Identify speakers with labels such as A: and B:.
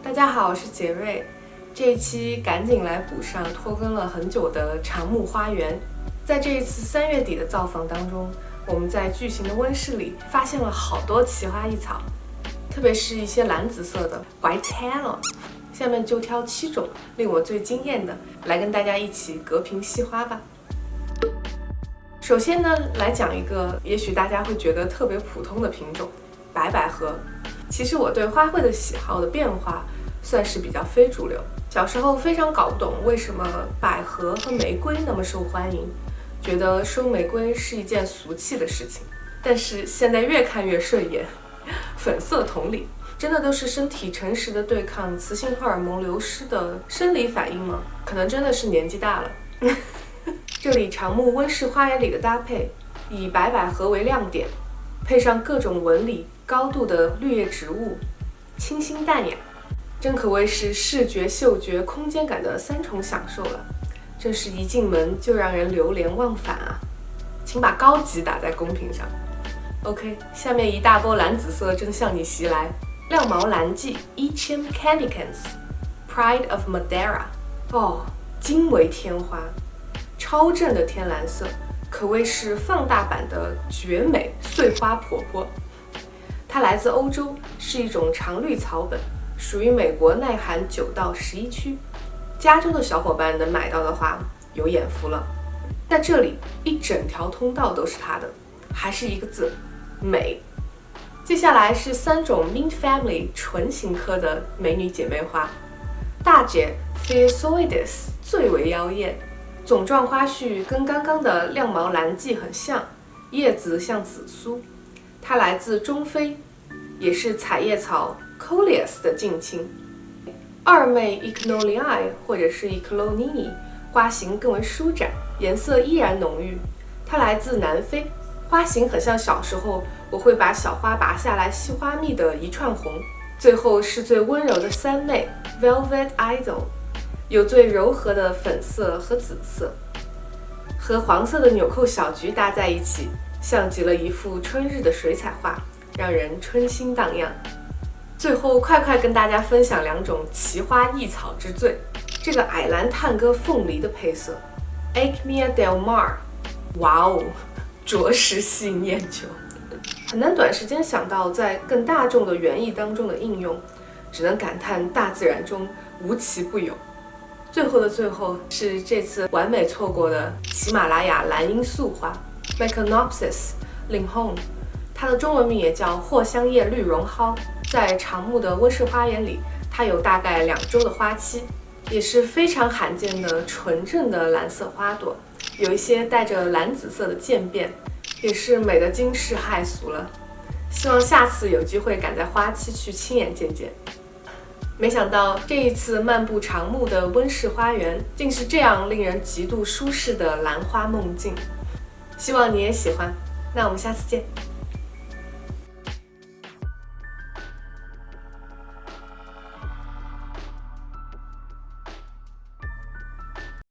A: 大家好，我是杰瑞。这一期赶紧来补上拖更了很久的长木花园。在这一次3月底的造访当中，我们在巨型的温室里发现了好多奇花异草，特别是一些蓝紫色的 White Talon。下面就挑7种令我最惊艳的，来跟大家一起隔屏惜花吧。首先呢，来讲一个也许大家会觉得特别普通的品种——白百合。其实我对花卉的喜好的变化算是比较非主流。小时候非常搞不懂为什么百合和玫瑰那么受欢迎，觉得收玫瑰是一件俗气的事情。但是现在越看越顺眼，粉色同理，真的都是身体诚实的对抗雌性荷尔蒙流失的生理反应吗？可能真的是年纪大了。这里长木温室花园里的搭配，以白百合为亮点，配上各种纹理高度的绿叶植物，清新淡雅，真可谓是视觉、嗅觉、空间感的3重享受了。真是一进门就让人流连忘返啊！请把高级打在公屏上。OK， 下面一大波蓝紫色正向你袭来。亮毛蓝蓟 Echum canicans Pride of Madeira， 哦，惊为天花，超正的天蓝色，可谓是放大版的绝美碎花婆婆。它来自欧洲，是一种常绿草本，属于美国耐寒9到11区。加州的小伙伴能买到的话，有眼福了。在这里，一整条通道都是它的，还是一个字：美。接下来是3种 Mint Family 唇形科的美女姐妹花。大姐 Thiosoides 最为妖艳，种状花序跟刚刚的亮毛蓝蓟很像，叶子像紫苏。它来自中非，也是彩叶草 Coleus 的近亲。二妹 Echinolii 或者是 Echinolini 花型更为舒展，颜色依然浓郁。它来自南非，花型很像小时候我会把小花拔下来吸花蜜的一串红。最后是最温柔的3妹 Velvet Idol， 有最柔和的粉色和紫色，和黄色的纽扣小菊搭在一起，像极了一幅春日的水彩画，让人春心荡漾。最后快跟大家分享2种奇花异草之最，这个矮蓝探戈凤梨的配色 Acmea del Mar， 哇哦，着实吸引眼球。很难短时间想到在更大众的园艺当中的应用，只能感叹大自然中无奇不有。最后的最后是这次完美错过的喜马拉雅蓝罂粟花 Meconopsis linhone， 它的中文名也叫藿香叶绿绒蒿。在长木的温室花园里，它有大概2周的花期，也是非常罕见的纯正的蓝色花朵，有一些带着蓝紫色的渐变，也是美得惊世骇俗了。希望下次有机会赶在花期去亲眼见见。没想到这一次漫步长木的温室花园，竟是这样令人极度舒适的兰花梦境。希望你也喜欢，那我们下次见。